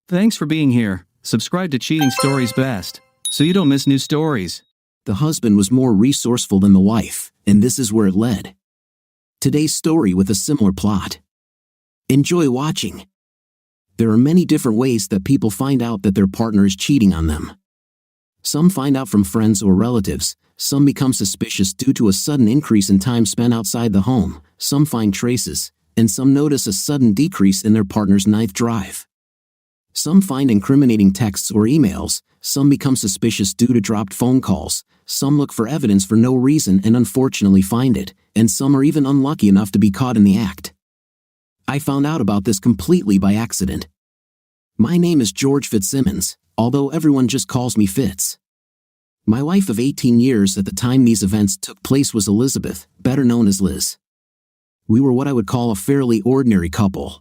Thanks for being here. Subscribe to Cheating Stories Best, so you don't miss new stories. The husband was more resourceful than the wife, and this is where it led. Today's story with a similar plot. Enjoy watching. There are many different ways that people find out that their partner is cheating on them. Some find out from friends or relatives, some become suspicious due to a sudden increase in time spent outside the home, some find traces, and some notice a sudden decrease in their partner's knife drive. Some find incriminating texts or emails, some become suspicious due to dropped phone calls, some look for evidence for no reason and unfortunately find it, and some are even unlucky enough to be caught in the act. I found out about this completely by accident. My name is George Fitzsimmons, although everyone just calls me Fitz. My wife of 18 years at the time these events took place was Elizabeth, better known as Liz. We were what I would call a fairly ordinary couple.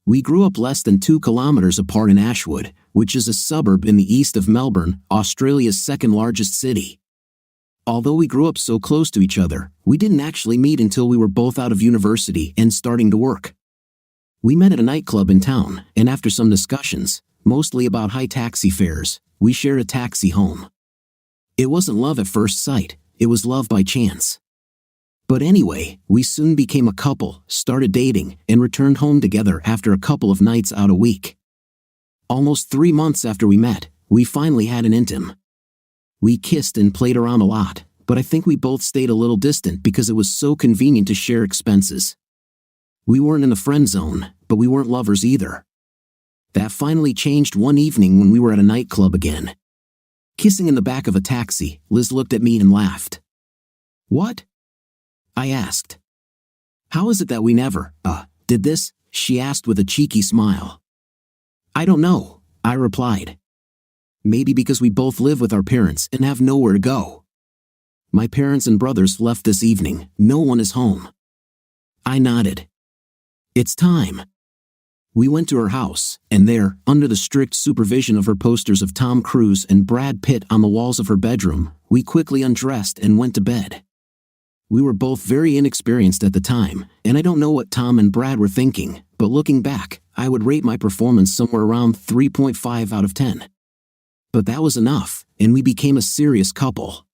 We grew up less than 2 kilometers apart in Ashwood, which is a suburb in the east of Melbourne, Australia's second largest city. Although we grew up so close to each other, we didn't actually meet until we were both out of university and starting to work. We met at a nightclub in town, and after some discussions, mostly about high taxi fares, we shared a taxi home. It wasn't love at first sight, it was love by chance. But anyway, we soon became a couple, started dating, and returned home together after a couple of nights out a week. Almost 3 months after we met, we finally had an intim. We kissed and played around a lot, but I think we both stayed a little distant because it was so convenient to share expenses. We weren't in the friend zone, but we weren't lovers either. That finally changed one evening when we were at a nightclub again. Kissing in the back of a taxi, Liz looked at me and laughed. "What?" I asked. "How is it that we never, did this?" she asked with a cheeky smile. "I don't know," I replied. "Maybe because we both live with our parents and have nowhere to go. My parents and brothers left this evening, no one is home." I nodded. "It's time." We went to her house, and there, under the strict supervision of her posters of Tom Cruise and Brad Pitt on the walls of her bedroom, we quickly undressed and went to bed. We were both very inexperienced at the time, and I don't know what Tom and Brad were thinking, but looking back, I would rate my performance somewhere around 3.5 out of 10. But that was enough, and we became a serious couple.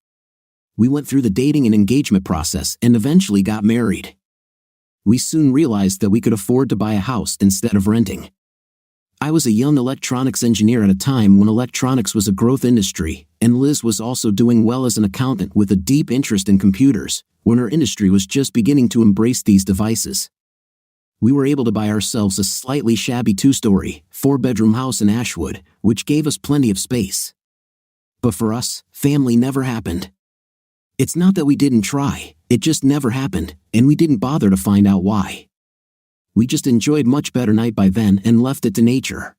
We went through the dating and engagement process and eventually got married. We soon realized that we could afford to buy a house instead of renting. I was a young electronics engineer at a time when electronics was a growth industry, and Liz was also doing well as an accountant with a deep interest in computers, when her industry was just beginning to embrace these devices. We were able to buy ourselves a slightly shabby 2-story, 4-bedroom house in Ashwood, which gave us plenty of space. But for us, family never happened. It's not that we didn't try, it just never happened, and we didn't bother to find out why. We just enjoyed much better night by then and left it to nature.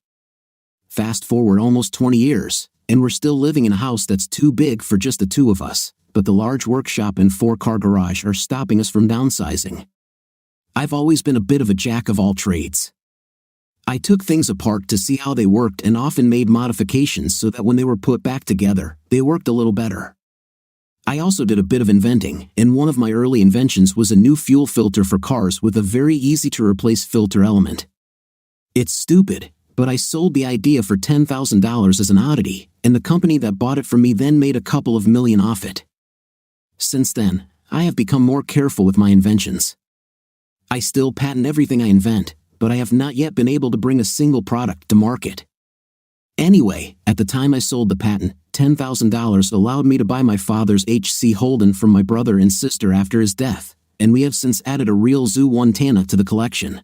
Fast forward almost 20 years, and we're still living in a house that's too big for just the 2 of us, but the large workshop and 4-car garage are stopping us from downsizing. I've always been a bit of a jack of all trades. I took things apart to see how they worked and often made modifications so that when they were put back together, they worked a little better. I also did a bit of inventing, and one of my early inventions was a new fuel filter for cars with a very easy-to-replace filter element. It's stupid, but I sold the idea for $10,000 as an oddity, and the company that bought it from me then made a couple of million off it. Since then, I have become more careful with my inventions. I still patent everything I invent, but I have not yet been able to bring a single product to market. Anyway, at the time I sold the patent, $10,000 allowed me to buy my father's HC Holden from my brother and sister after his death, and we have since added a real Zoo Montana to the collection.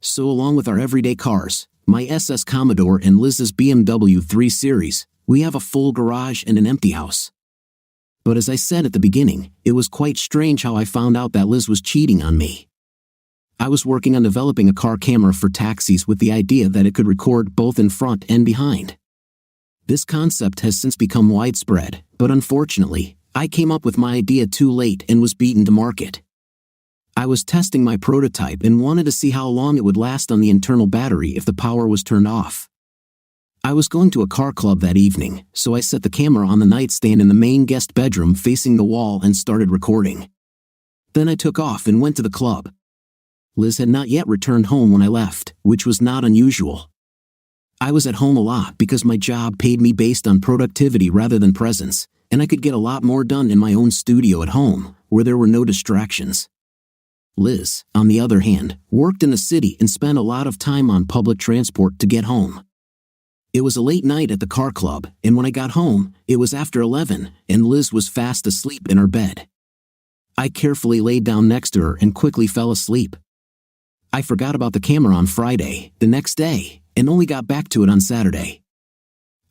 So along with our everyday cars, my SS Commodore and Liz's BMW 3 Series, we have a full garage and an empty house. But as I said at the beginning, it was quite strange how I found out that Liz was cheating on me. I was working on developing a car camera for taxis with the idea that it could record both in front and behind. This concept has since become widespread, but unfortunately, I came up with my idea too late and was beaten to market. I was testing my prototype and wanted to see how long it would last on the internal battery if the power was turned off. I was going to a car club that evening, so I set the camera on the nightstand in the main guest bedroom facing the wall and started recording. Then I took off and went to the club. Liz had not yet returned home when I left, which was not unusual. I was at home a lot because my job paid me based on productivity rather than presence, and I could get a lot more done in my own studio at home, where there were no distractions. Liz, on the other hand, worked in the city and spent a lot of time on public transport to get home. It was a late night at the car club, and when I got home, it was after 11, and Liz was fast asleep in her bed. I carefully laid down next to her and quickly fell asleep. I forgot about the camera on Friday, the next day, and only got back to it on Saturday.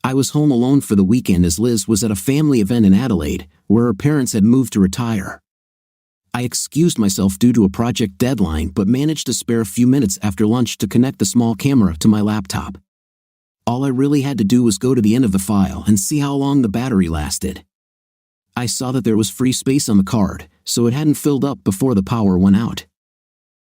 I was home alone for the weekend as Liz was at a family event in Adelaide, where her parents had moved to retire. I excused myself due to a project deadline but managed to spare a few minutes after lunch to connect the small camera to my laptop. All I really had to do was go to the end of the file and see how long the battery lasted. I saw that there was free space on the card, so it hadn't filled up before the power went out.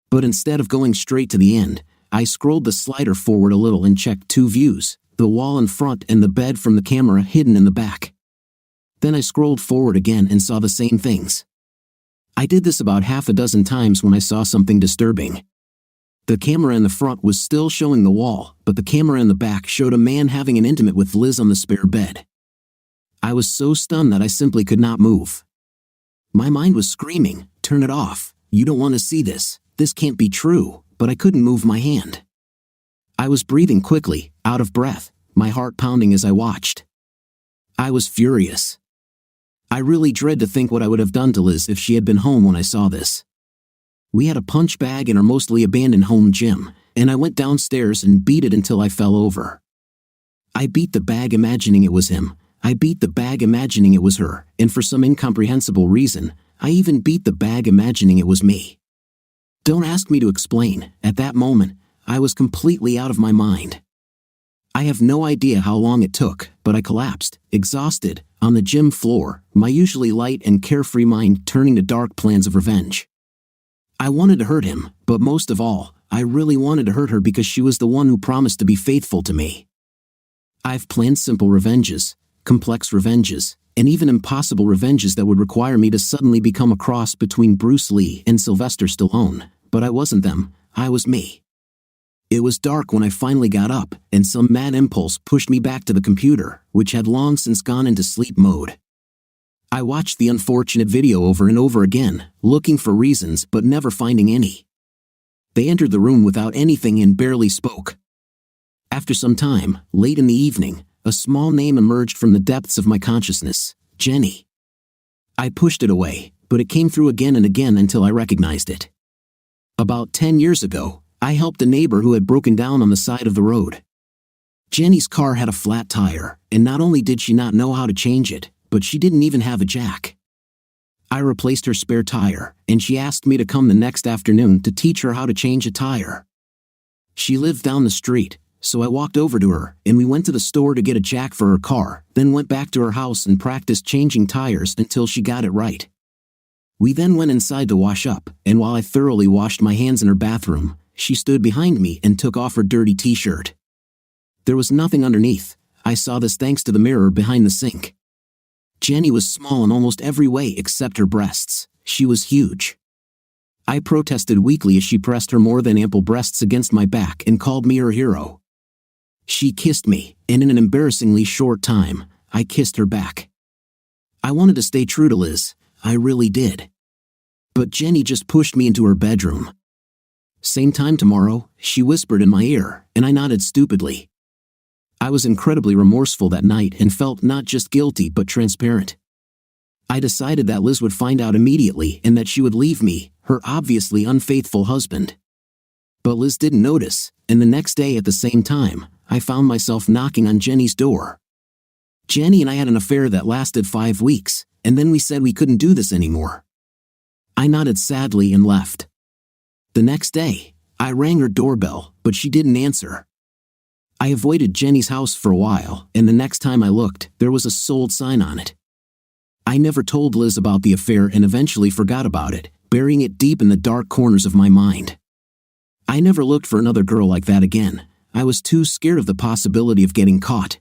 But instead of going straight to the end, I scrolled the slider forward a little and checked two views, the wall in front and the bed from the camera hidden in the back. Then I scrolled forward again and saw the same things. I did this about half a dozen times when I saw something disturbing. The camera in the front was still showing the wall, but the camera in the back showed a man having an intimate with Liz on the spare bed. I was so stunned that I simply could not move. My mind was screaming, "Turn it off, you don't want to see this can't be true," but I couldn't move my hand. I was breathing quickly, out of breath, my heart pounding as I watched. I was furious. I really dread to think what I would have done to Liz if she had been home when I saw this. We had a punch bag in our mostly abandoned home gym, and I went downstairs and beat it until I fell over. I beat the bag imagining it was him. I beat the bag imagining it was her, and for some incomprehensible reason, I even beat the bag imagining it was me. Don't ask me to explain. At that moment, I was completely out of my mind. I have no idea how long it took, but I collapsed, exhausted, on the gym floor, my usually light and carefree mind turning to dark plans of revenge. I wanted to hurt him, but most of all, I really wanted to hurt her because she was the one who promised to be faithful to me. I've planned simple revenges, complex revenges, and even impossible revenges that would require me to suddenly become a cross between Bruce Lee and Sylvester Stallone, but I wasn't them, I was me. It was dark when I finally got up, and some mad impulse pushed me back to the computer, which had long since gone into sleep mode. I watched the unfortunate video over and over again, looking for reasons but never finding any. They entered the room without anything and barely spoke. After some time, late in the evening, a small name emerged from the depths of my consciousness, Jenny. I pushed it away, but it came through again and again until I recognized it. About 10 years ago, I helped a neighbor who had broken down on the side of the road. Jenny's car had a flat tire, and not only did she not know how to change it, but she didn't even have a jack. I replaced her spare tire, and she asked me to come the next afternoon to teach her how to change a tire. She lived down the street, so I walked over to her, and we went to the store to get a jack for her car, then went back to her house and practiced changing tires until she got it right. We then went inside to wash up, and while I thoroughly washed my hands in her bathroom, she stood behind me and took off her dirty t-shirt. There was nothing underneath. I saw this thanks to the mirror behind the sink. Jenny was small in almost every way except her breasts. She was huge. I protested weakly as she pressed her more than ample breasts against my back and called me her hero. She kissed me, and in an embarrassingly short time, I kissed her back. I wanted to stay true to Liz. I really did. But Jenny just pushed me into her bedroom. "Same time tomorrow," she whispered in my ear, and I nodded stupidly. I was incredibly remorseful that night and felt not just guilty but transparent. I decided that Liz would find out immediately and that she would leave me, her obviously unfaithful husband. But Liz didn't notice, and the next day at the same time, I found myself knocking on Jenny's door. Jenny and I had an affair that lasted 5 weeks, and then we said we couldn't do this anymore. I nodded sadly and left. The next day, I rang her doorbell, but she didn't answer. I avoided Jenny's house for a while, and the next time I looked, there was a sold sign on it. I never told Liz about the affair and eventually forgot about it, burying it deep in the dark corners of my mind. I never looked for another girl like that again. I was too scared of the possibility of getting caught.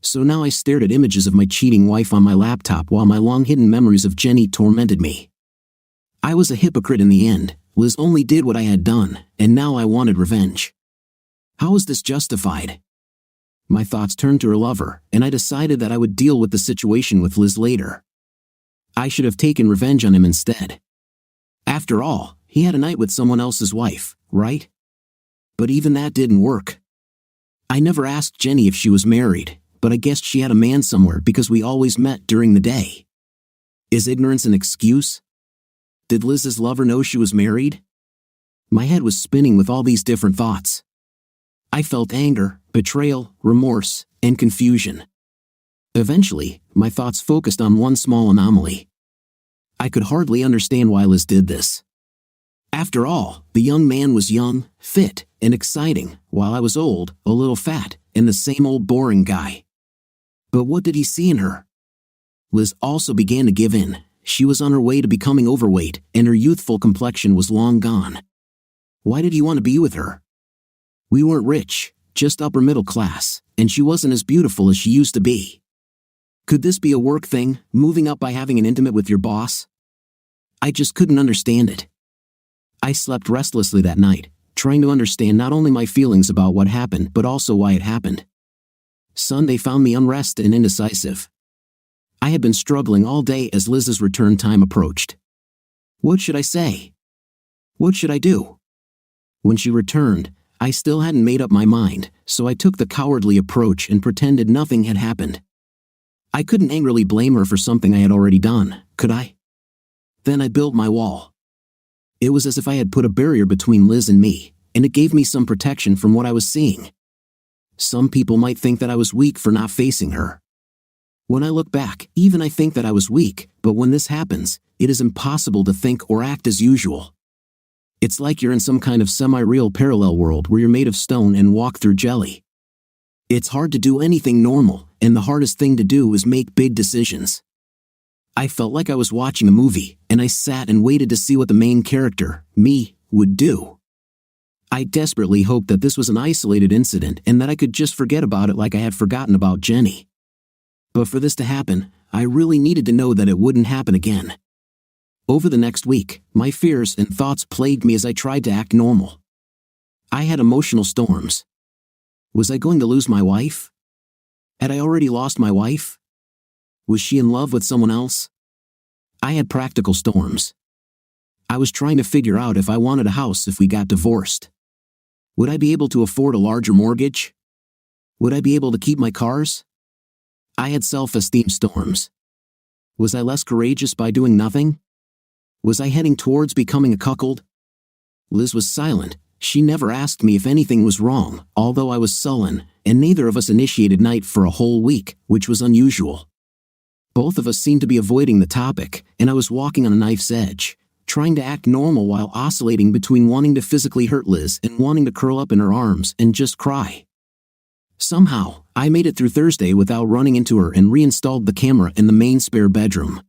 So now I stared at images of my cheating wife on my laptop while my long-hidden memories of Jenny tormented me. I was a hypocrite in the end. Liz only did what I had done, and now I wanted revenge. How was this justified? My thoughts turned to her lover, and I decided that I would deal with the situation with Liz later. I should have taken revenge on him instead. After all, he had a night with someone else's wife, right? But even that didn't work. I never asked Jenny if she was married, but I guessed she had a man somewhere because we always met during the day. Is ignorance an excuse? Did Liz's lover know she was married? My head was spinning with all these different thoughts. I felt anger, betrayal, remorse, and confusion. Eventually, my thoughts focused on one small anomaly. I could hardly understand why Liz did this. After all, the young man was young, fit, and exciting, while I was old, a little fat, and the same old boring guy. But what did he see in her? Liz also began to give in. She was on her way to becoming overweight, and her youthful complexion was long gone. Why did he want to be with her? We weren't rich, just upper middle class, and she wasn't as beautiful as she used to be. Could this be a work thing, moving up by having an intimate with your boss? I just couldn't understand it. I slept restlessly that night, trying to understand not only my feelings about what happened but also why it happened. Sunday found me unrested and indecisive. I had been struggling all day as Liz's return time approached. What should I say? What should I do? When she returned, I still hadn't made up my mind, so I took the cowardly approach and pretended nothing had happened. I couldn't angrily blame her for something I had already done, could I? Then I built my wall. It was as if I had put a barrier between Liz and me, and it gave me some protection from what I was seeing. Some people might think that I was weak for not facing her. When I look back, even I think that I was weak, but when this happens, it is impossible to think or act as usual. It's like you're in some kind of semi-real parallel world where you're made of stone and walk through jelly. It's hard to do anything normal, and the hardest thing to do is make big decisions. I felt like I was watching a movie, and I sat and waited to see what the main character, me, would do. I desperately hoped that this was an isolated incident and that I could just forget about it like I had forgotten about Jenny. But for this to happen, I really needed to know that it wouldn't happen again. Over the next week, my fears and thoughts plagued me as I tried to act normal. I had emotional storms. Was I going to lose my wife? Had I already lost my wife? Was she in love with someone else? I had practical storms. I was trying to figure out if I wanted a house if we got divorced. Would I be able to afford a larger mortgage? Would I be able to keep my cars? I had self-esteem storms. Was I less courageous by doing nothing? Was I heading towards becoming a cuckold? Liz was silent. She never asked me if anything was wrong, although I was sullen, and neither of us initiated night for a whole week, which was unusual. Both of us seemed to be avoiding the topic, and I was walking on a knife's edge, trying to act normal while oscillating between wanting to physically hurt Liz and wanting to curl up in her arms and just cry. Somehow, I made it through Thursday without running into her and reinstalled the camera in the main spare bedroom.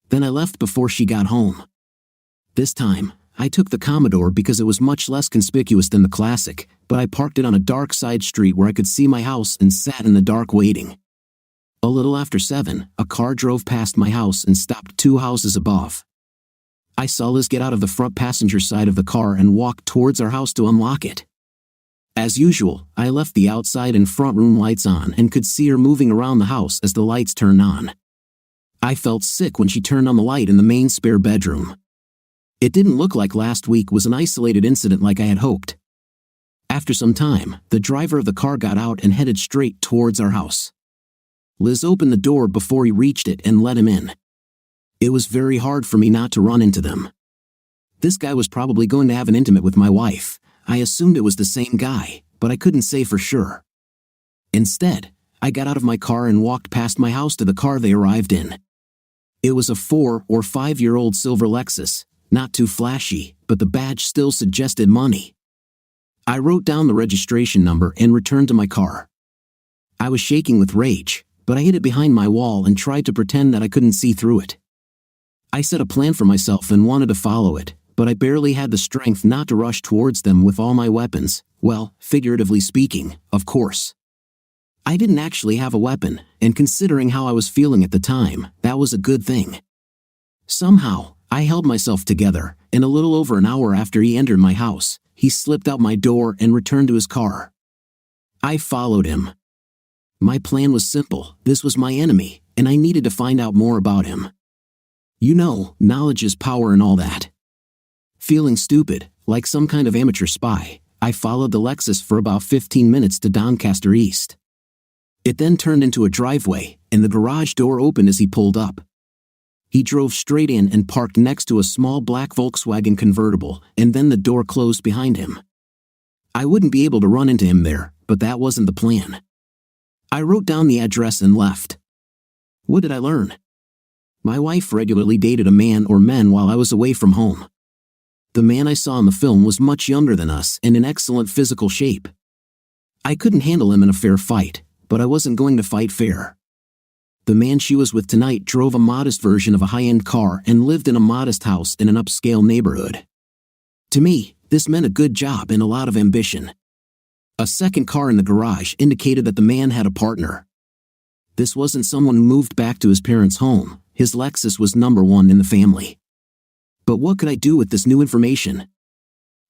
Then I left before she got home. This time, I took the Commodore because it was much less conspicuous than the Classic, but I parked it on a dark side street where I could see my house and sat in the dark waiting. A little after 7, a car drove past my house and stopped 2 houses above. I saw Liz get out of the front passenger side of the car and walk towards our house to unlock it. As usual, I left the outside and front room lights on and could see her moving around the house as the lights turned on. I felt sick when she turned on the light in the main spare bedroom. It didn't look like last week was an isolated incident like I had hoped. After some time, the driver of the car got out and headed straight towards our house. Liz opened the door before he reached it and let him in. It was very hard for me not to run into them. This guy was probably going to have an intimate with my wife. I assumed it was the same guy, but I couldn't say for sure. Instead, I got out of my car and walked past my house to the car they arrived in. It was a 4 or 5-year-old silver Lexus, not too flashy, but the badge still suggested money. I wrote down the registration number and returned to my car. I was shaking with rage, but I hid it behind my wall and tried to pretend that I couldn't see through it. I set a plan for myself and wanted to follow it, but I barely had the strength not to rush towards them with all my weapons, well, figuratively speaking, of course. I didn't actually have a weapon, and considering how I was feeling at the time, that was a good thing. Somehow, I held myself together, and a little over an hour after he entered my house, he slipped out my door and returned to his car. I followed him. My plan was simple. This was my enemy, and I needed to find out more about him. You know, knowledge is power and all that. Feeling stupid, like some kind of amateur spy, I followed the Lexus for about 15 minutes to Doncaster East. It then turned into a driveway, and the garage door opened as he pulled up. He drove straight in and parked next to a small black Volkswagen convertible, and then the door closed behind him. I wouldn't be able to run into him there, but that wasn't the plan. I wrote down the address and left. What did I learn? My wife regularly dated a man or men while I was away from home. The man I saw in the film was much younger than us and in excellent physical shape. I couldn't handle him in a fair fight, but I wasn't going to fight fair. The man she was with tonight drove a modest version of a high-end car and lived in a modest house in an upscale neighborhood. To me, this meant a good job and a lot of ambition. A second car in the garage indicated that the man had a partner. This wasn't someone who moved back to his parents' home. His Lexus was number one in the family. But what could I do with this new information?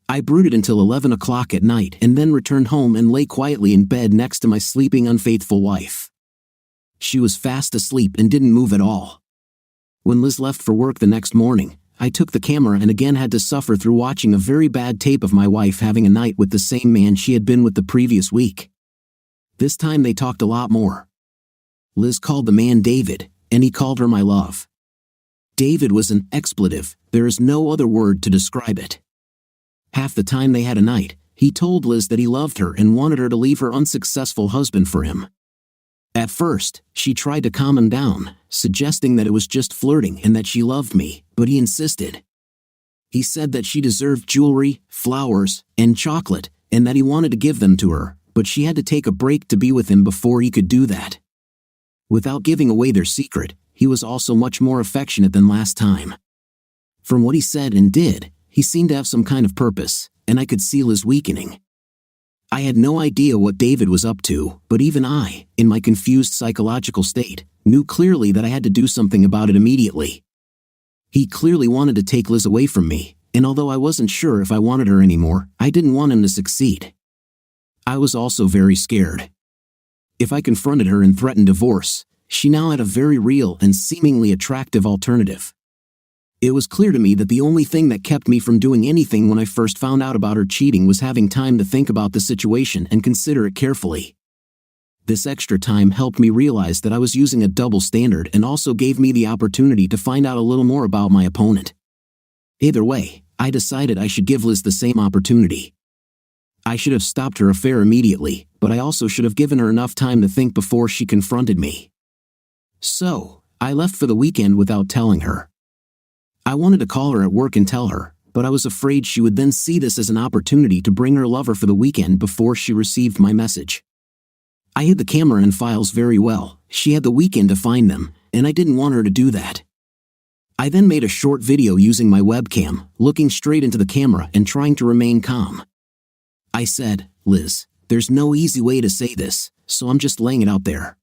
I brooded until 11 o'clock at night and then returned home and lay quietly in bed next to my sleeping unfaithful wife. She was fast asleep and didn't move at all. When Liz left for work the next morning, I took the camera and again had to suffer through watching a very bad tape of my wife having a night with the same man she had been with the previous week. This time they talked a lot more. Liz called the man David, and he called her my love. David was an expletive, there is no other word to describe it. Half the time they had a night, he told Liz that he loved her and wanted her to leave her unsuccessful husband for him. At first, she tried to calm him down, suggesting that it was just flirting and that she loved me, but he insisted. He said that she deserved jewelry, flowers, and chocolate, and that he wanted to give them to her, but she had to take a break to be with him before he could do that. Without giving away their secret, he was also much more affectionate than last time. From what he said and did, he seemed to have some kind of purpose, and I could see Liz weakening. I had no idea what David was up to, but even I, in my confused psychological state, knew clearly that I had to do something about it immediately. He clearly wanted to take Liz away from me, and although I wasn't sure if I wanted her anymore, I didn't want him to succeed. I was also very scared. If I confronted her and threatened divorce, she now had a very real and seemingly attractive alternative. It was clear to me that the only thing that kept me from doing anything when I first found out about her cheating was having time to think about the situation and consider it carefully. This extra time helped me realize that I was using a double standard and also gave me the opportunity to find out a little more about my opponent. Either way, I decided I should give Liz the same opportunity. I should have stopped her affair immediately, but I also should have given her enough time to think before she confronted me. So, I left for the weekend without telling her. I wanted to call her at work and tell her, but I was afraid she would then see this as an opportunity to bring her lover for the weekend before she received my message. I hid the camera and files very well. She had the weekend to find them, and I didn't want her to do that. I then made a short video using my webcam, looking straight into the camera and trying to remain calm. I said, "Liz, there's no easy way to say this, so I'm just laying it out there.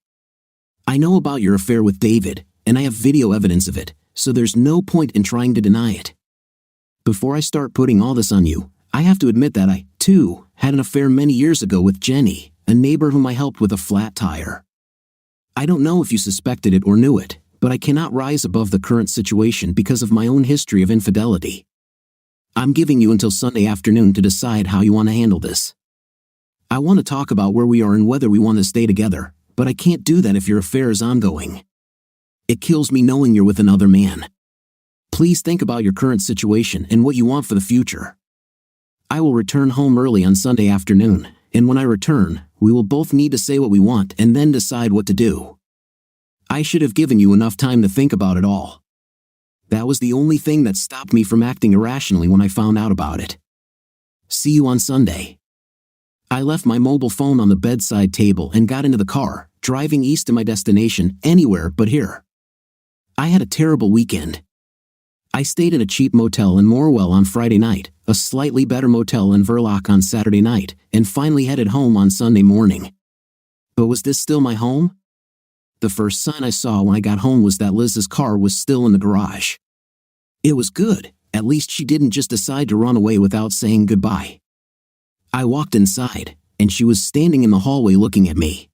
I know about your affair with David, and I have video evidence of it, so there's no point in trying to deny it. Before I start putting all this on you, I have to admit that I, too, had an affair many years ago with Jenny, a neighbor whom I helped with a flat tire. I don't know if you suspected it or knew it, but I cannot rise above the current situation because of my own history of infidelity. I'm giving you until Sunday afternoon to decide how you want to handle this. I want to talk about where we are and whether we want to stay together, but I can't do that if your affair is ongoing. It kills me knowing you're with another man. Please think about your current situation and what you want for the future. I will return home early on Sunday afternoon, and when I return, we will both need to say what we want and then decide what to do. I should have given you enough time to think about it all. That was the only thing that stopped me from acting irrationally when I found out about it. See you on Sunday." I left my mobile phone on the bedside table and got into the car, driving east to my destination, anywhere but here. I had a terrible weekend. I stayed in a cheap motel in Morwell on Friday night, a slightly better motel in Verloc on Saturday night, and finally headed home on Sunday morning. But was this still my home? The first sign I saw when I got home was that Liz's car was still in the garage. It was good, at least she didn't just decide to run away without saying goodbye. I walked inside, and she was standing in the hallway looking at me.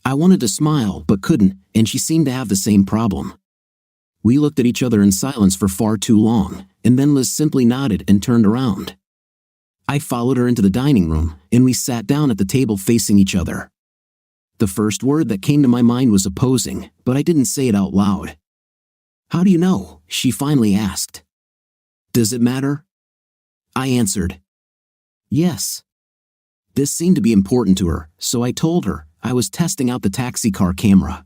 I wanted to smile but couldn't, and she seemed to have the same problem. We looked at each other in silence for far too long, and then Liz simply nodded and turned around. I followed her into the dining room, and we sat down at the table facing each other. The first word that came to my mind was opposing, but I didn't say it out loud. "How do you know?" she finally asked. "Does it matter?" I answered. Yes. This seemed to be important to her, so I told her I was testing out the taxi car camera.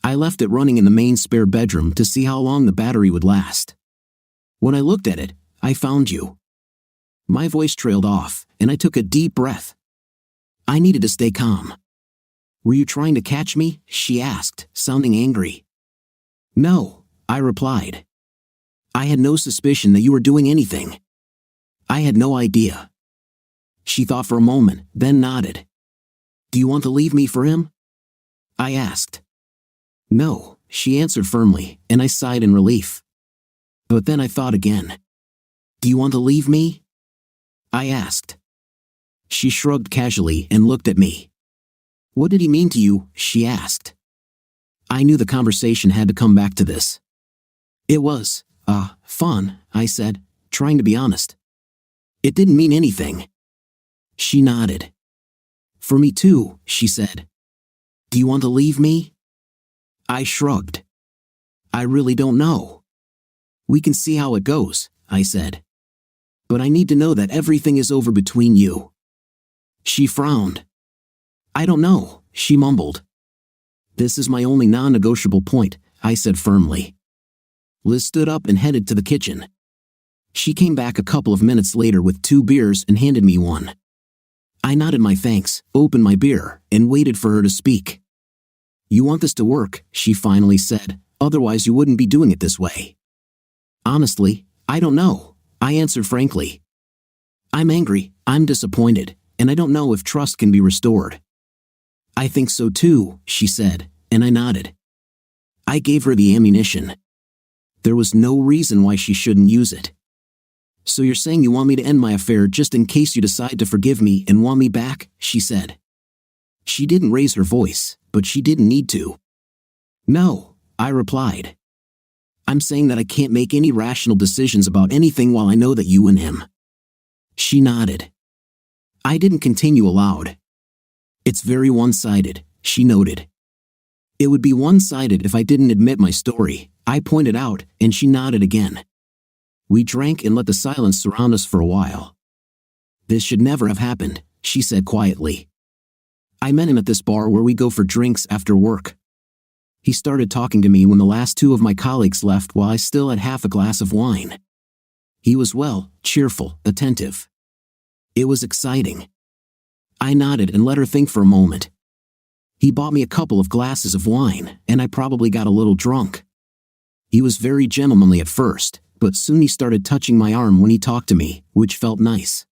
I left it running in the main spare bedroom to see how long the battery would last. When I looked at it, I found you. My voice trailed off, and I took a deep breath. I needed to stay calm. "Were you trying to catch me?" she asked, sounding angry. "No," I replied. "I had no suspicion that you were doing anything. I had no idea." She thought for a moment, then nodded. "Do you want to leave me for him?" I asked. "No," she answered firmly, and I sighed in relief. But then I thought again. "Do you want to leave me?" I asked. She shrugged casually and looked at me. "What did he mean to you?" she asked. I knew the conversation had to come back to this. "It was, fun," I said, trying to be honest. "It didn't mean anything." She nodded. "For me too," she said. "Do you want to leave me?" I shrugged. "I really don't know." "We can see how it goes," I said. "But I need to know that everything is over between you." She frowned. "I don't know," she mumbled. "This is my only non-negotiable point," I said firmly. Liz stood up and headed to the kitchen. She came back a couple of minutes later with 2 beers and handed me one. I nodded my thanks, opened my beer, and waited for her to speak. "You want this to work," she finally said, "otherwise you wouldn't be doing it this way." "Honestly, I don't know," I answered frankly. "I'm angry, I'm disappointed, and I don't know if trust can be restored." "I think so too," she said, and I nodded. I gave her the ammunition. There was no reason why she shouldn't use it. "So you're saying you want me to end my affair just in case you decide to forgive me and want me back?" she said. She didn't raise her voice, but she didn't need to. "No," I replied. "I'm saying that I can't make any rational decisions about anything while I know that you and him." She nodded. I didn't continue aloud. "It's very one-sided," she noted. "It would be one-sided if I didn't admit my story," I pointed out, and she nodded again. We drank and let the silence surround us for a while. "This should never have happened," she said quietly. "I met him at this bar where we go for drinks after work. He started talking to me when the last 2 of my colleagues left while I still had half a glass of wine. He was cheerful, attentive. It was exciting." I nodded and let her think for a moment. "He bought me a couple of glasses of wine, and I probably got a little drunk. He was very gentlemanly at first, but soon he started touching my arm when he talked to me, which felt nice.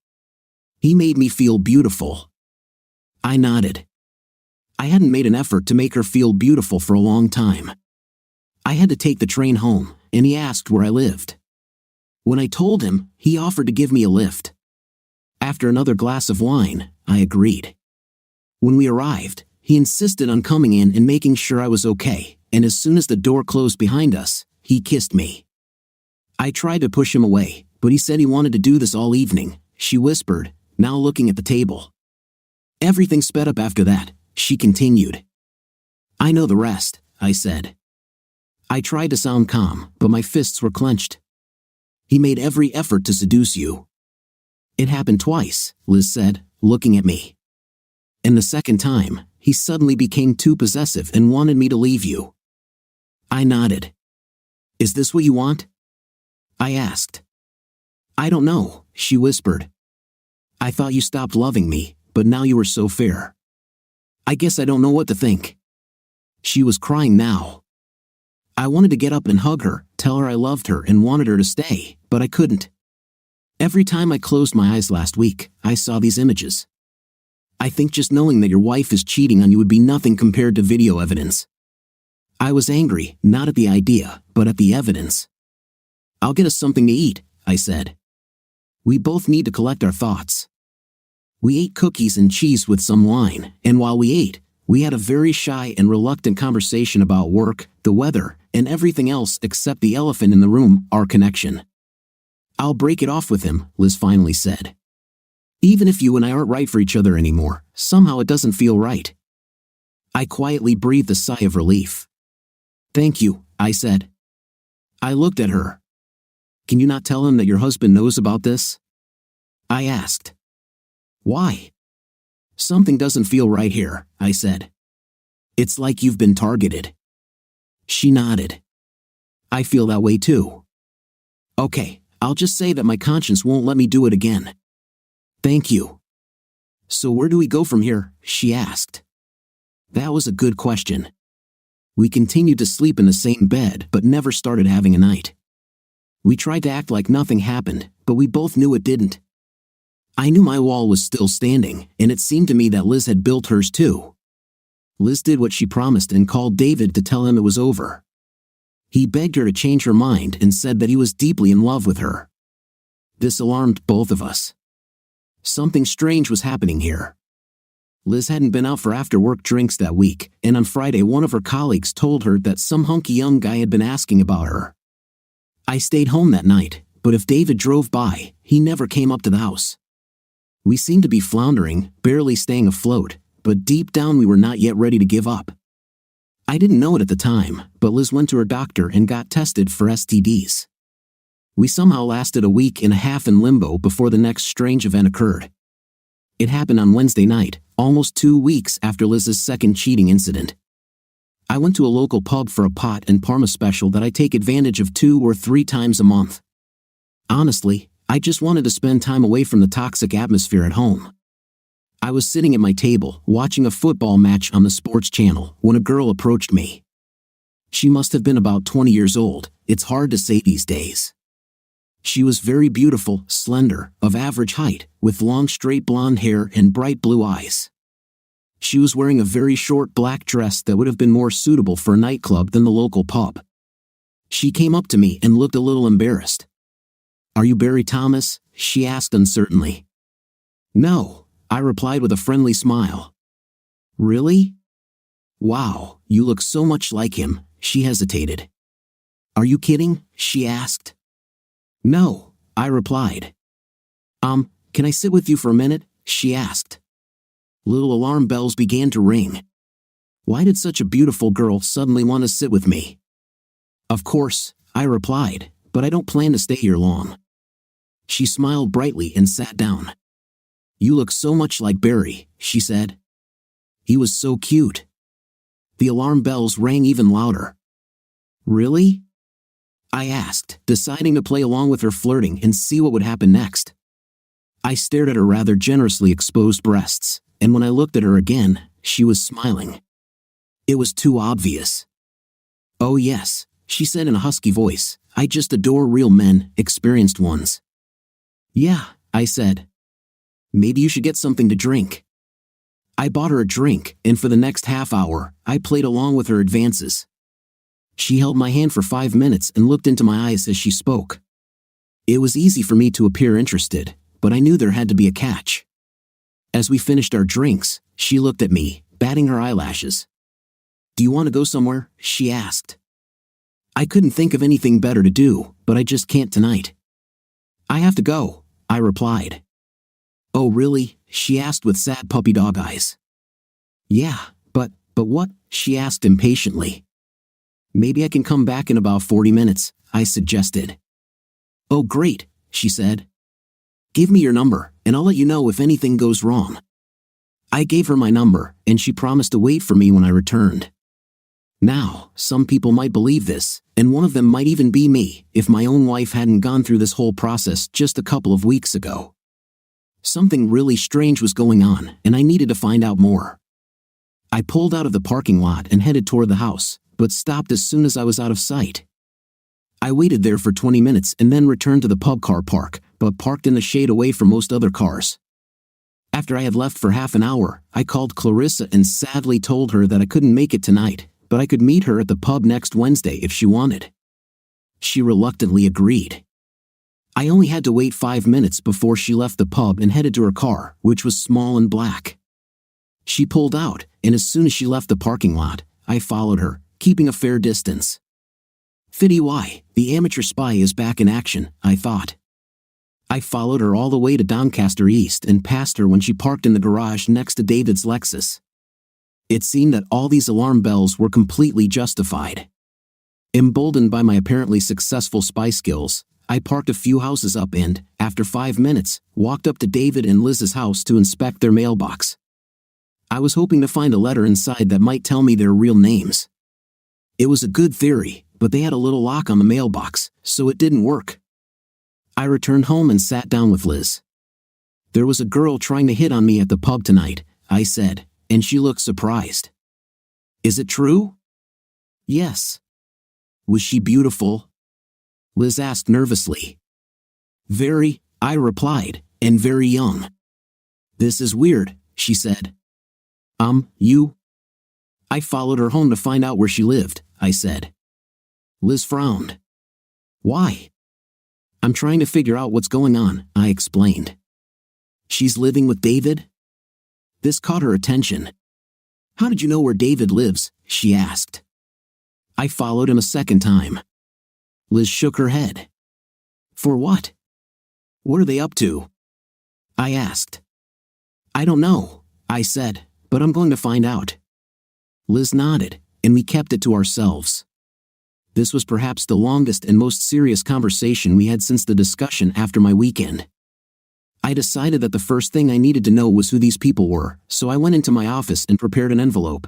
He made me feel beautiful." I nodded. I hadn't made an effort to make her feel beautiful for a long time. I had to take the train home, and he asked where I lived. When I told him, he offered to give me a lift. After another glass of wine, I agreed. When we arrived, he insisted on coming in and making sure I was okay, and as soon as the door closed behind us, he kissed me. I tried to push him away, but he said he wanted to do this all evening, she whispered, now looking at the table. "Everything sped up after that," she continued. "I know the rest," I said. I tried to sound calm, but my fists were clenched. "He made every effort to seduce you." "It happened twice," Liz said, looking at me. "And the second time, he suddenly became too possessive and wanted me to leave you." I nodded. "Is this what you want?" I asked. "I don't know," she whispered. "I thought you stopped loving me, but now you were so fair. I guess I don't know what to think." She was crying now. I wanted to get up and hug her, tell her I loved her and wanted her to stay, but I couldn't. Every time I closed my eyes last week, I saw these images. I think just knowing that your wife is cheating on you would be nothing compared to video evidence. I was angry, not at the idea, but at the evidence. "I'll get us something to eat," I said. "We both need to collect our thoughts." We ate cookies and cheese with some wine, and while we ate, We had a very shy and reluctant conversation about work, the weather, and everything else except the elephant in the room, our connection. "I'll break it off with him," Liz finally said. "Even if you and I aren't right for each other anymore, somehow it doesn't feel right." I quietly breathed a sigh of relief. "Thank you," I said. I looked at her. "Can you not tell him that your husband knows about this?" I asked. "Why?" "Something doesn't feel right here," I said. "It's like you've been targeted." She nodded. "I feel that way too." "Okay, I'll just say that my conscience won't let me do it again." "Thank you." "So where do we go from here?" she asked. That was a good question. We continued to sleep in the same bed but never started having a night. We tried to act like nothing happened, but we both knew it didn't. I knew my wall was still standing, and it seemed to me that Liz had built hers too. Liz did what she promised and called David to tell him it was over. He begged her to change her mind and said that he was deeply in love with her. This alarmed both of us. Something strange was happening here. Liz hadn't been out for after-work drinks that week, and on Friday one of her colleagues told her that some hunky young guy had been asking about her. I stayed home that night, but if David drove by, he never came up to the house. We seemed to be floundering, barely staying afloat, but deep down we were not yet ready to give up. I didn't know it at the time, but Liz went to her doctor and got tested for STDs. We somehow lasted a week and a half in limbo before the next strange event occurred. It happened on Wednesday night, almost 2 weeks after Liz's second cheating incident. I went to a local pub for a pot and parma special that I take advantage of 2 or 3 times a month. Honestly, I just wanted to spend time away from the toxic atmosphere at home. I was sitting at my table, watching a football match on the sports channel, when a girl approached me. She must have been about 20 years old, it's hard to say these days. She was very beautiful, slender, of average height, with long straight blonde hair and bright blue eyes. She was wearing a very short black dress that would have been more suitable for a nightclub than the local pub. She came up to me and looked a little embarrassed. "Are you Barry Thomas?" she asked uncertainly. "No," I replied with a friendly smile. "Really?" "Wow, you look so much like him," she hesitated. "Are you kidding?" she asked. "No," I replied. Can I sit with you for a minute?" she asked. Little alarm bells began to ring. Why did such a beautiful girl suddenly want to sit with me? "Of course," I replied, "but I don't plan to stay here long." She smiled brightly and sat down. "You look so much like Barry," she said. "He was so cute." The alarm bells rang even louder. "Really?" I asked, deciding to play along with her flirting and see what would happen next. I stared at her rather generously exposed breasts, and when I looked at her again, she was smiling. It was too obvious. "Oh yes," she said in a husky voice, "I just adore real men, experienced ones." "Yeah," I said. "Maybe you should get something to drink." I bought her a drink, and for the next half hour, I played along with her advances. She held my hand for 5 minutes and looked into my eyes as she spoke. It was easy for me to appear interested, but I knew there had to be a catch. As we finished our drinks, she looked at me, batting her eyelashes. "Do you want to go somewhere?" she asked. I couldn't think of anything better to do, but I just can't tonight. "I have to go," I replied. "Oh really?" she asked with sad puppy dog eyes. "Yeah, but what?" she asked impatiently. "Maybe I can come back in about 40 minutes, I suggested. "Oh great," she said. "Give me your number, and I'll let you know if anything goes wrong." I gave her my number, and she promised to wait for me when I returned. Now, some people might believe this, and one of them might even be me, if my own wife hadn't gone through this whole process just a couple of weeks ago. Something really strange was going on, and I needed to find out more. I pulled out of the parking lot and headed toward the house, but stopped as soon as I was out of sight. I waited there for 20 minutes and then returned to the pub car park, but parked in the shade away from most other cars. After I had left for half an hour, I called Clarissa and sadly told her that I couldn't make it tonight, but I could meet her at the pub next Wednesday if she wanted. She reluctantly agreed. I only had to wait 5 minutes before she left the pub and headed to her car, which was small and black. She pulled out, and as soon as she left the parking lot, I followed her, keeping a fair distance. Fitty why, the amateur spy is back in action, I thought. I followed her all the way to Doncaster East and passed her when she parked in the garage next to David's Lexus. It seemed that all these alarm bells were completely justified. Emboldened by my apparently successful spy skills, I parked a few houses up and, after 5 minutes, walked up to David and Liz's house to inspect their mailbox. I was hoping to find a letter inside that might tell me their real names. It was a good theory, but they had a little lock on the mailbox, so it didn't work. I returned home and sat down with Liz. "There was a girl trying to hit on me at the pub tonight," I said, and she looked surprised. "Is it true?" "Yes." "Was she beautiful?" Liz asked nervously. "Very," I replied, "and very young." "This is weird," she said. You?" "I followed her home to find out where she lived," I said. Liz frowned. "Why?" "I'm trying to figure out what's going on," I explained. "She's living with David?" This caught her attention. "How did you know where David lives?" she asked. "I followed him a second time." Liz shook her head. "For what?" "What are they up to?" I asked. "I don't know," I said, "but I'm going to find out." Liz nodded, and we kept it to ourselves. This was perhaps the longest and most serious conversation we had since the discussion after my weekend. I decided that the first thing I needed to know was who these people were, so I went into my office and prepared an envelope.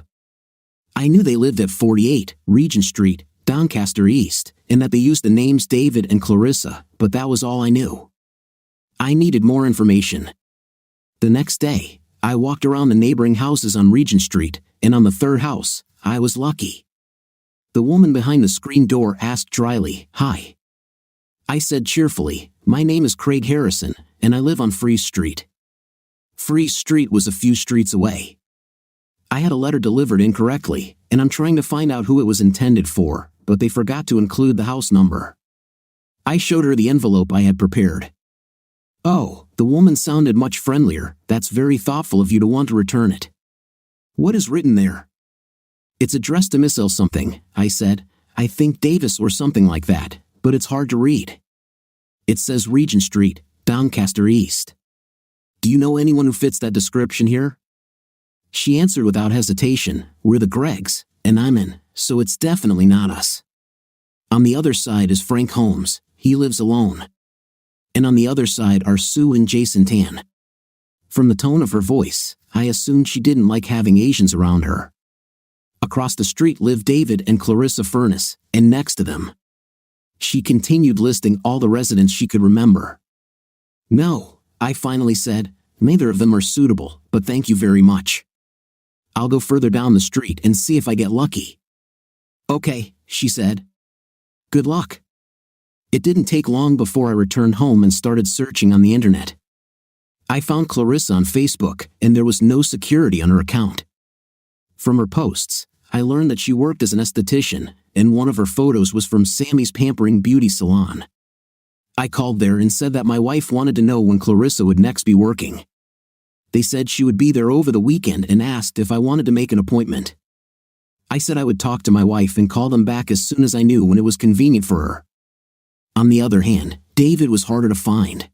I knew they lived at 48 Regent Street, Doncaster East, and that they used the names David and Clarissa, but that was all I knew. I needed more information. The next day, I walked around the neighboring houses on Regent Street, and on the third house, I was lucky. The woman behind the screen door asked dryly, "Hi." I said cheerfully, "My name is Craig Harrison, and I live on Fries Street." Fries Street was a few streets away. I had a letter delivered incorrectly, and I'm trying to find out who it was intended for, but they forgot to include the house number. I showed her the envelope I had prepared. "Oh," the woman sounded much friendlier, "that's very thoughtful of you to want to return it. What is written there?" "It's addressed to Miss L something," I said. "I think Davis or something like that, but it's hard to read. It says Regent Street, Doncaster East. Do you know anyone who fits that description here?" She answered without hesitation, "We're the Greggs, and I'm in, so it's definitely not us. On the other side is Frank Holmes, he lives alone. And on the other side are Sue and Jason Tan." From the tone of her voice, I assumed she didn't like having Asians around her. Across the street lived David and Clarissa Furness, and next to them. She continued listing all the residents she could remember. "No," I finally said, "neither of them are suitable, but thank you very much. I'll go further down the street and see if I get lucky." "Okay," she said. "Good luck." It didn't take long before I returned home and started searching on the internet. I found Clarissa on Facebook, and there was no security on her account. From her posts, I learned that she worked as an esthetician, and one of her photos was from Sammy's Pampering Beauty Salon. I called there and said that my wife wanted to know when Clarissa would next be working. They said she would be there over the weekend and asked if I wanted to make an appointment. I said I would talk to my wife and call them back as soon as I knew when it was convenient for her. On the other hand, David was harder to find.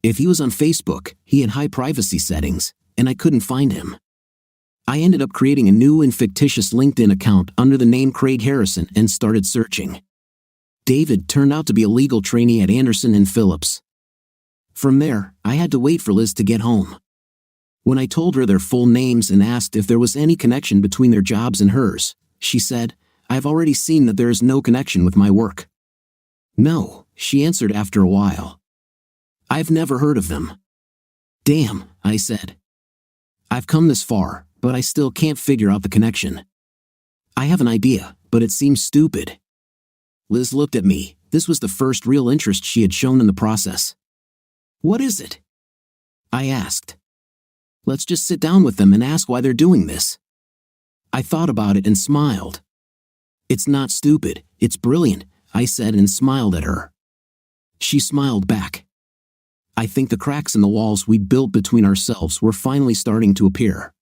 If he was on Facebook, he had high privacy settings, and I couldn't find him. I ended up creating a new and fictitious LinkedIn account under the name Craig Harrison and started searching. David turned out to be a legal trainee at Anderson & Phillips. From there, I had to wait for Liz to get home. When I told her their full names and asked if there was any connection between their jobs and hers, she said, "I've already seen that there is no connection with my work." "No," she answered after a while. "I've never heard of them." "Damn," I said. "I've come this far, but I still can't figure out the connection. I have an idea, but it seems stupid." Liz looked at me. This was the first real interest she had shown in the process. "What is it?" I asked. "Let's just sit down with them and ask why they're doing this." I thought about it and smiled. "It's not stupid, it's brilliant," I said and smiled at her. She smiled back. I think the cracks in the walls we'd built between ourselves were finally starting to appear.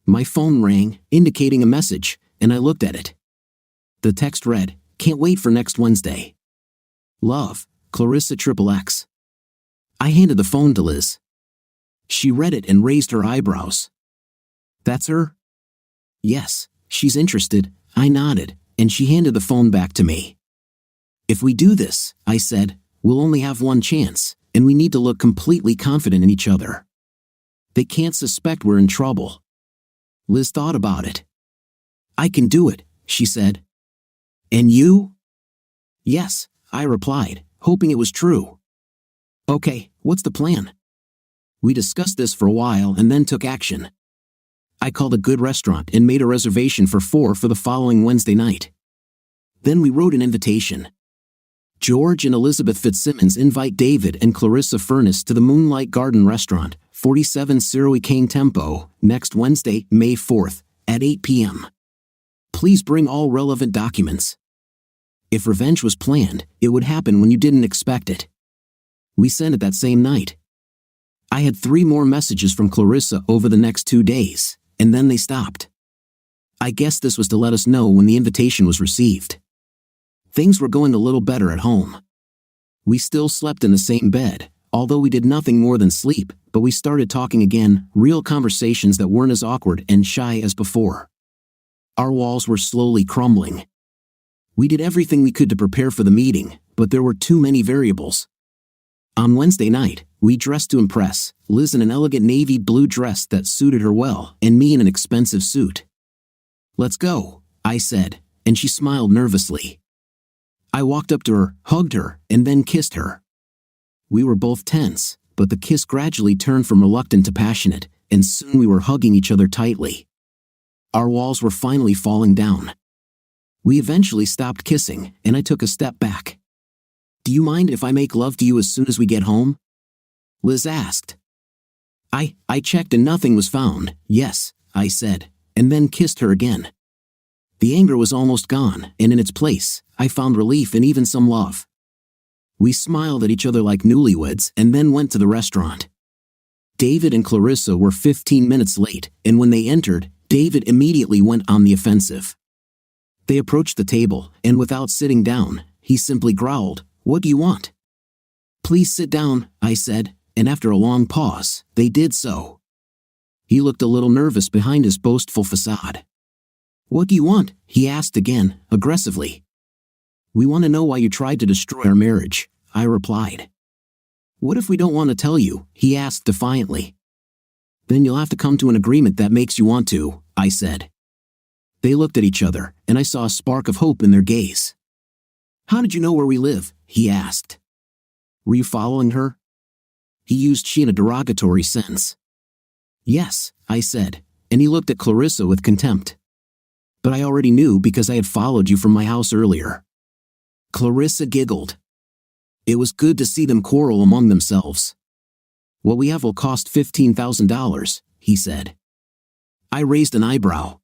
My phone rang, indicating a message, and I looked at it. The text read, "Can't wait for next Wednesday. Love, Clarissa XXX." I handed the phone to Liz. She read it and raised her eyebrows. "That's her?" "Yes, she's interested," I nodded, and she handed the phone back to me. "If we do this," I said, "we'll only have one chance, and we need to look completely confident in each other. They can't suspect we're in trouble." Liz thought about it. "I can do it," she said. "And you?" "Yes," I replied, hoping it was true. "Okay, what's the plan?" We discussed this for a while and then took action. I called a good restaurant and made a reservation for 4 for the following Wednesday night. Then we wrote an invitation. George and Elizabeth Fitzsimmons invite David and Clarissa Furness to the Moonlight Garden Restaurant, 47 Siroe Kane Tempo, next Wednesday, May 4th, at 8 p.m. Please bring all relevant documents. If revenge was planned, it would happen when you didn't expect it. We sent it that same night. I had 3 more messages from Clarissa over the next 2 days, and then they stopped. I guess this was to let us know when the invitation was received. Things were going a little better at home. We still slept in the same bed, although we did nothing more than sleep, but we started talking again, real conversations that weren't as awkward and shy as before. Our walls were slowly crumbling. We did everything we could to prepare for the meeting, but there were too many variables. On Wednesday night, we dressed to impress, Liz in an elegant navy blue dress that suited her well, and me in an expensive suit. "Let's go," I said, and she smiled nervously. I walked up to her, hugged her, and then kissed her. We were both tense, but the kiss gradually turned from reluctant to passionate, and soon we were hugging each other tightly. Our walls were finally falling down. We eventually stopped kissing, and I took a step back. "Do you mind if I make love to you as soon as we get home?" Liz asked. I checked and nothing was found. "Yes," I said, and then kissed her again. The anger was almost gone, and in its place, I found relief and even some love. We smiled at each other like newlyweds and then went to the restaurant. David and Clarissa were 15 minutes late, and when they entered, David immediately went on the offensive. They approached the table, and without sitting down, he simply growled, "What do you want?" "Please sit down," I said, and after a long pause, they did so. He looked a little nervous behind his boastful facade. "What do you want?" he asked again, aggressively. "We want to know why you tried to destroy our marriage," I replied. "What if we don't want to tell you?" he asked defiantly. "Then you'll have to come to an agreement that makes you want to," I said. They looked at each other, and I saw a spark of hope in their gaze. "How did you know where we live?" he asked. "Were you following her?" He used she in a derogatory sense. "Yes," I said, and he looked at Clarissa with contempt. "But I already knew because I had followed you from my house earlier." Clarissa giggled. It was good to see them quarrel among themselves. "What we have will cost $15,000, he said. I raised an eyebrow.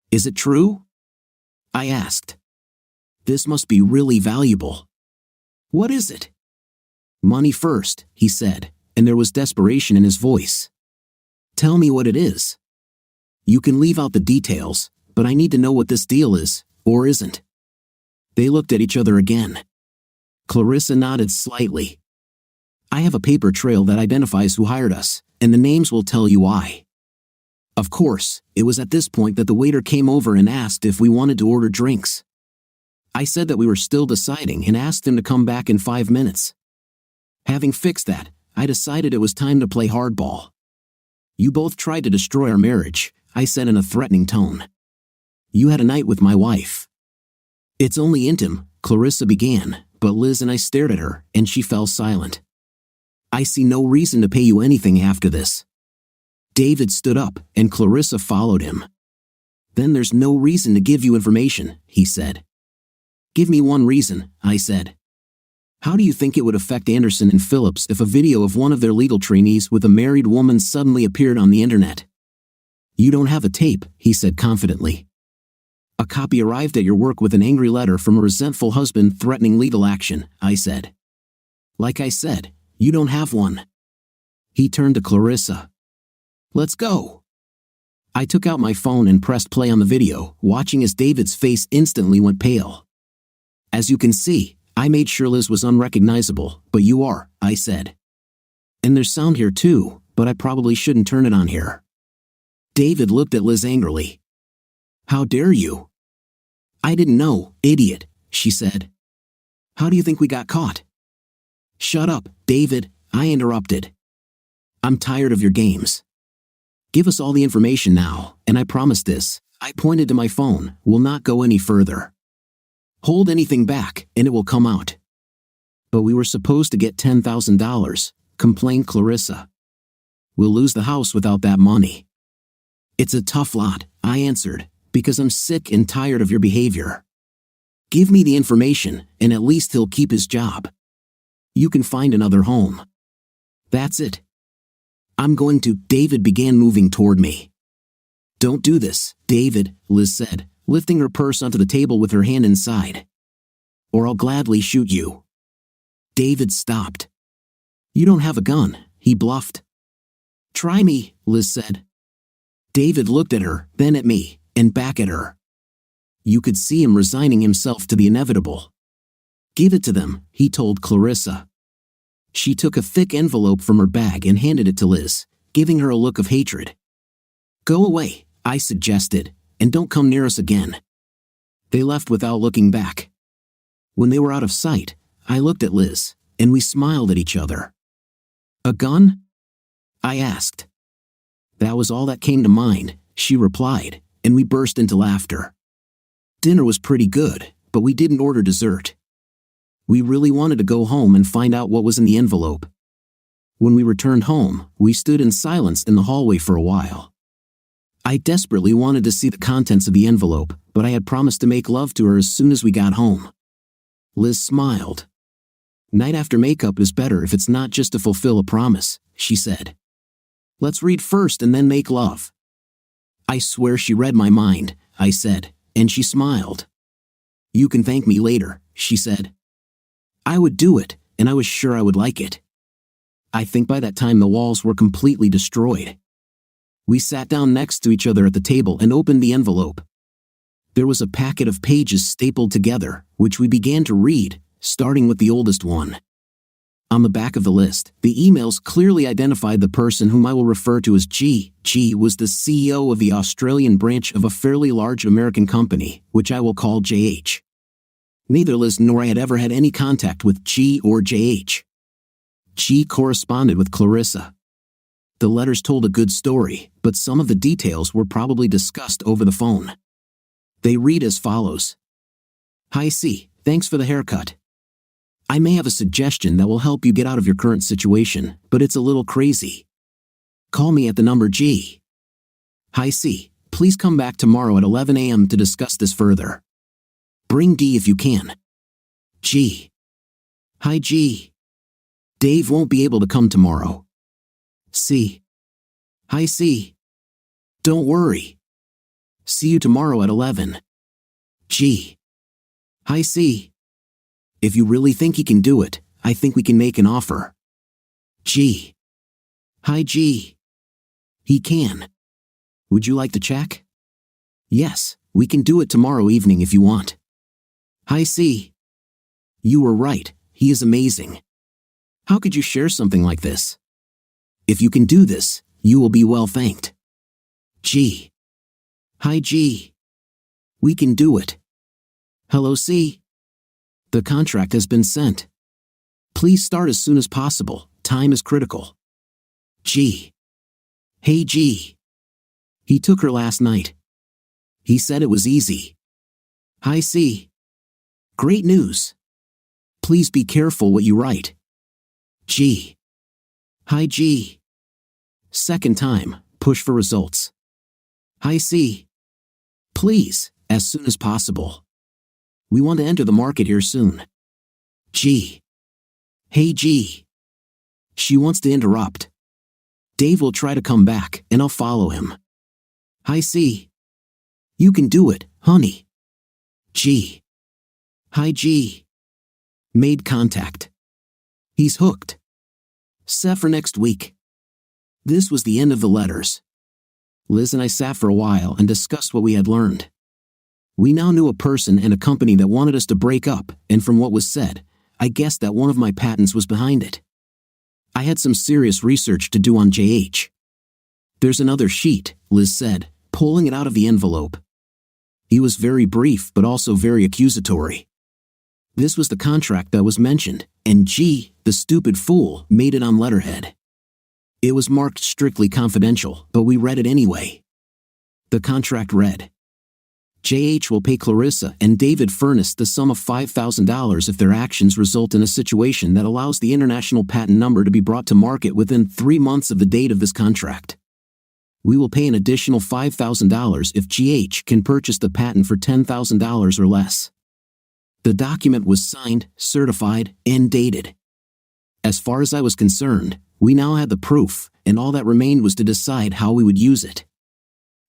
"Is it true?" I asked. "This must be really valuable." "What is it?" "Money first," he said, and there was desperation in his voice. "Tell me what it is. You can leave out the details, but I need to know what this deal is, or isn't." They looked at each other again. Clarissa nodded slightly. "I have a paper trail that identifies who hired us, and the names will tell you why." Of course, it was at this point that the waiter came over and asked if we wanted to order drinks. I said that we were still deciding and asked him to come back in 5 minutes. Having fixed that, I decided it was time to play hardball. "You both tried to destroy our marriage," I said in a threatening tone. "You had a night with my wife." "It's only intim," Clarissa began, but Liz and I stared at her, and she fell silent. "I see no reason to pay you anything after this." David stood up, and Clarissa followed him. "Then there's no reason to give you information," he said. "Give me one reason," I said. "How do you think it would affect Anderson and Phillips if a video of one of their legal trainees with a married woman suddenly appeared on the internet?" "You don't have a tape," he said confidently. "A copy arrived at your work with an angry letter from a resentful husband threatening legal action," I said. "Like I said, you don't have one." He turned to Clarissa. "Let's go." I took out my phone and pressed play on the video, watching as David's face instantly went pale. As you can see, I made sure Liz was unrecognizable, but you are, I said. And there's sound here too, but I probably shouldn't turn it on here. David looked at Liz angrily. How dare you? I didn't know, idiot, she said. How do you think we got caught? Shut up, David, I interrupted. I'm tired of your games. Give us all the information now, and I promise this, I pointed to my phone, will not go any further. Hold anything back, and it will come out. But we were supposed to get $10,000, complained Clarissa. We'll lose the house without that money. It's a tough lot, I answered, because I'm sick and tired of your behavior. Give me the information, and at least he'll keep his job. You can find another home. That's it. I'm going to. David began moving toward me. Don't do this, David, Liz said, lifting her purse onto the table with her hand inside. Or I'll gladly shoot you. David stopped. You don't have a gun, he bluffed. Try me, Liz said. David looked at her, then at me, and back at her. You could see him resigning himself to the inevitable. Give it to them, he told Clarissa. She took a thick envelope from her bag and handed it to Liz, giving her a look of hatred. Go away, I suggested, and don't come near us again. They left without looking back. When they were out of sight, I looked at Liz, and we smiled at each other. A gun? I asked. That was all that came to mind, she replied, and we burst into laughter. Dinner was pretty good, but we didn't order dessert. We really wanted to go home and find out what was in the envelope. When we returned home, we stood in silence in the hallway for a while. I desperately wanted to see the contents of the envelope, but I had promised to make love to her as soon as we got home. Liz smiled. Night after makeup is better if it's not just to fulfill a promise, she said. Let's read first and then make love. I swear she read my mind, I said, and she smiled. You can thank me later, she said. I would do it, and I was sure I would like it. I think by that time the walls were completely destroyed. We sat down next to each other at the table and opened the envelope. There was a packet of pages stapled together, which we began to read, starting with the oldest one. On the back of the list, the emails clearly identified the person whom I will refer to as G. G was the CEO of the Australian branch of a fairly large American company, which I will call JH. Neither Liz nor I had ever had any contact with G or JH. G corresponded with Clarissa. The letters told a good story, but some of the details were probably discussed over the phone. They read as follows. Hi C, thanks for the haircut. I may have a suggestion that will help you get out of your current situation, but it's a little crazy. Call me at the number G. Hi C, please come back tomorrow at 11 a.m. to discuss this further. Bring D if you can. G. Hi G. Dave won't be able to come tomorrow. C. Hi C. Don't worry. See you tomorrow at 11. G. Hi C. If you really think he can do it, I think we can make an offer. G. Hi G. He can. Would you like to check? Yes, we can do it tomorrow evening if you want. Hi C. You were right, he is amazing. How could you share something like this? If you can do this, you will be well thanked. G. Hi G. We can do it. Hello C. The contract has been sent. Please start as soon as possible, time is critical. G. Hey G. He took her last night. He said it was easy. Hi C. Great news. Please be careful what you write. G. Hi G. Second time, push for results. Hi C. Please, as soon as possible. We want to enter the market here soon. G. Hey G. She wants to interrupt. Dave will try to come back, and I'll follow him. Hi C. You can do it, honey. G. Hi G. Made contact. He's hooked. Set for next week. This was the end of the letters. Liz and I sat for a while and discussed what we had learned. We now knew a person and a company that wanted us to break up, and from what was said, I guessed that one of my patents was behind it. I had some serious research to do on JH. "There's another sheet," Liz said, pulling it out of the envelope. He was very brief but also very accusatory. This was the contract that was mentioned, and G, the stupid fool, made it on letterhead. It was marked strictly confidential, but we read it anyway. The contract read, JH will pay Clarissa and David Furness the sum of $5,000 if their actions result in a situation that allows the international patent number to be brought to market within 3 months of the date of this contract. We will pay an additional $5,000 if GH can purchase the patent for $10,000 or less. The document was signed, certified, and dated. As far as I was concerned, we now had the proof, and all that remained was to decide how we would use it.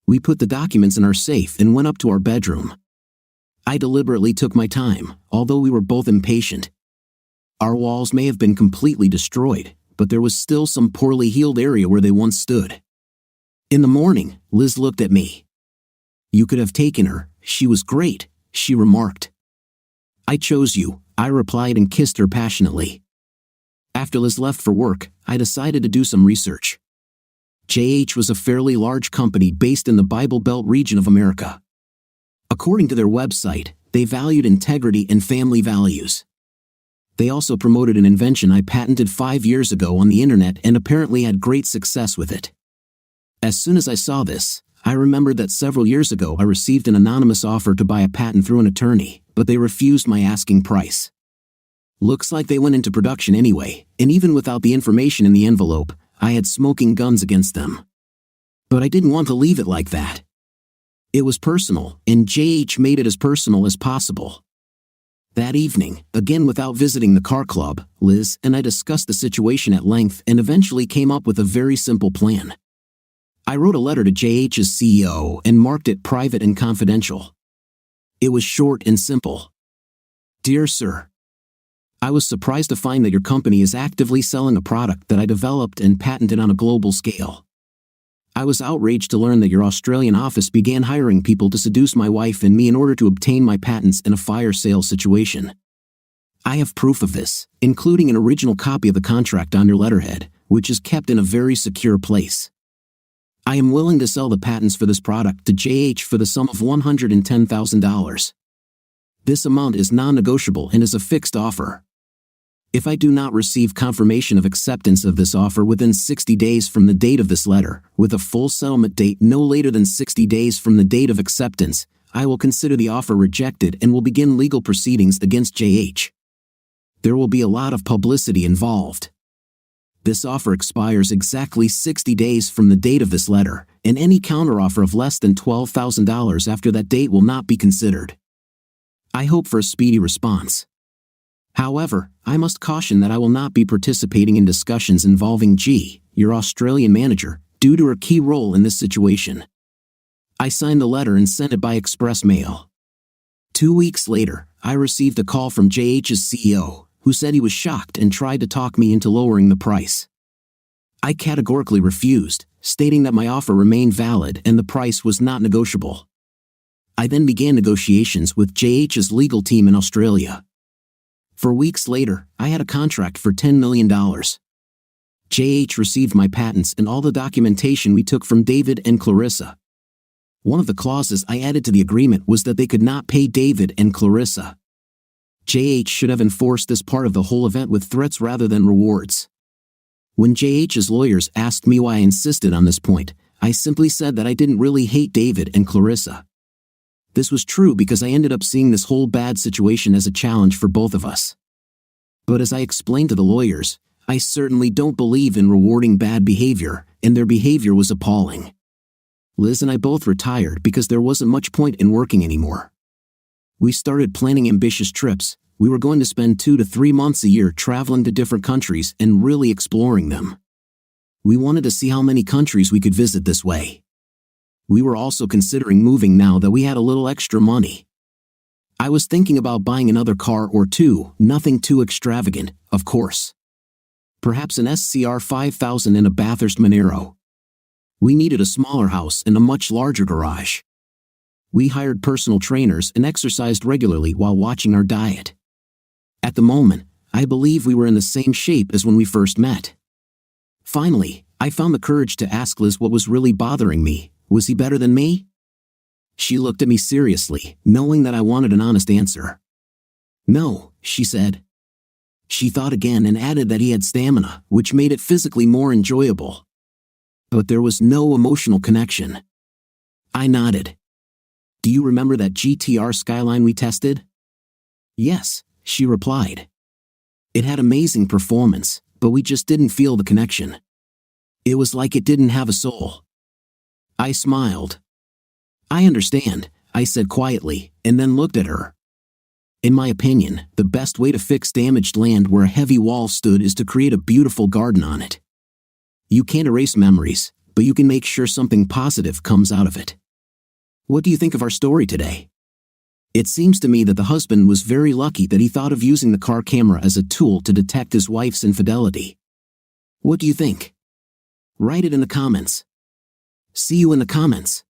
We put the documents in our safe and went up to our bedroom. I deliberately took my time, although we were both impatient. Our walls may have been completely destroyed, but there was still some poorly healed area where they once stood. In the morning, Liz looked at me. "You could have taken her, she was great," she remarked. "I chose you," I replied and kissed her passionately. After Liz left for work, I decided to do some research. JH was a fairly large company based in the Bible Belt region of America. According to their website, they valued integrity and family values. They also promoted an invention I patented 5 years ago on the internet and apparently had great success with it. As soon as I saw this, I remembered that several years ago I received an anonymous offer to buy a patent through an attorney, but they refused my asking price. Looks like they went into production anyway, and even without the information in the envelope, I had smoking guns against them. But I didn't want to leave it like that. It was personal, and JH made it as personal as possible. That evening, again without visiting the car club, Liz and I discussed the situation at length and eventually came up with a very simple plan. I wrote a letter to JH's CEO and marked it private and confidential. It was short and simple. "Dear Sir, I was surprised to find that your company is actively selling a product that I developed and patented on a global scale. I was outraged to learn that your Australian office began hiring people to seduce my wife and me in order to obtain my patents in a fire sale situation. I have proof of this, including an original copy of the contract on your letterhead, which is kept in a very secure place. I am willing to sell the patents for this product to JH for the sum of $110,000. This amount is non-negotiable and is a fixed offer. If I do not receive confirmation of acceptance of this offer within 60 days from the date of this letter, with a full settlement date no later than 60 days from the date of acceptance, I will consider the offer rejected and will begin legal proceedings against JH. There will be a lot of publicity involved. This offer expires exactly 60 days from the date of this letter, and any counteroffer of less than $12,000 after that date will not be considered. I hope for a speedy response. However, I must caution that I will not be participating in discussions involving G, your Australian manager, due to her key role in this situation." I signed the letter and sent it by express mail. 2 weeks later, I received a call from JH's CEO, who said he was shocked and tried to talk me into lowering the price. I categorically refused, stating that my offer remained valid and the price was not negotiable. I then began negotiations with JH's legal team in Australia. 4 weeks later, I had a contract for $10 million. JH received my patents and all the documentation we took from David and Clarissa. One of the clauses I added to the agreement was that they could not pay David and Clarissa. JH should have enforced this part of the whole event with threats rather than rewards. When JH's lawyers asked me why I insisted on this point, I simply said that I didn't really hate David and Clarissa. This was true because I ended up seeing this whole bad situation as a challenge for both of us. But as I explained to the lawyers, I certainly don't believe in rewarding bad behavior, and their behavior was appalling. Liz and I both retired because there wasn't much point in working anymore. We started planning ambitious trips. We were going to spend 2 to 3 months a year traveling to different countries and really exploring them. We wanted to see how many countries we could visit this way. We were also considering moving now that we had a little extra money. I was thinking about buying another car or two, nothing too extravagant, of course. Perhaps an SCR 5000 and a Bathurst Monero. We needed a smaller house and a much larger garage. We hired personal trainers and exercised regularly while watching our diet. At the moment, I believe we were in the same shape as when we first met. Finally, I found the courage to ask Liz what was really bothering me. Was he better than me? She looked at me seriously, knowing that I wanted an honest answer. No, she said. She thought again and added that he had stamina, which made it physically more enjoyable. But there was no emotional connection. I nodded. Do you remember that GTR Skyline we tested? Yes, she replied. It had amazing performance, but we just didn't feel the connection. It was like it didn't have a soul. I smiled. I understand, I said quietly, and then looked at her. In my opinion, the best way to fix damaged land where a heavy wall stood is to create a beautiful garden on it. You can't erase memories, but you can make sure something positive comes out of it. What do you think of our story today? It seems to me that the husband was very lucky that he thought of using the car camera as a tool to detect his wife's infidelity. What do you think? Write it in the comments. See you in the comments.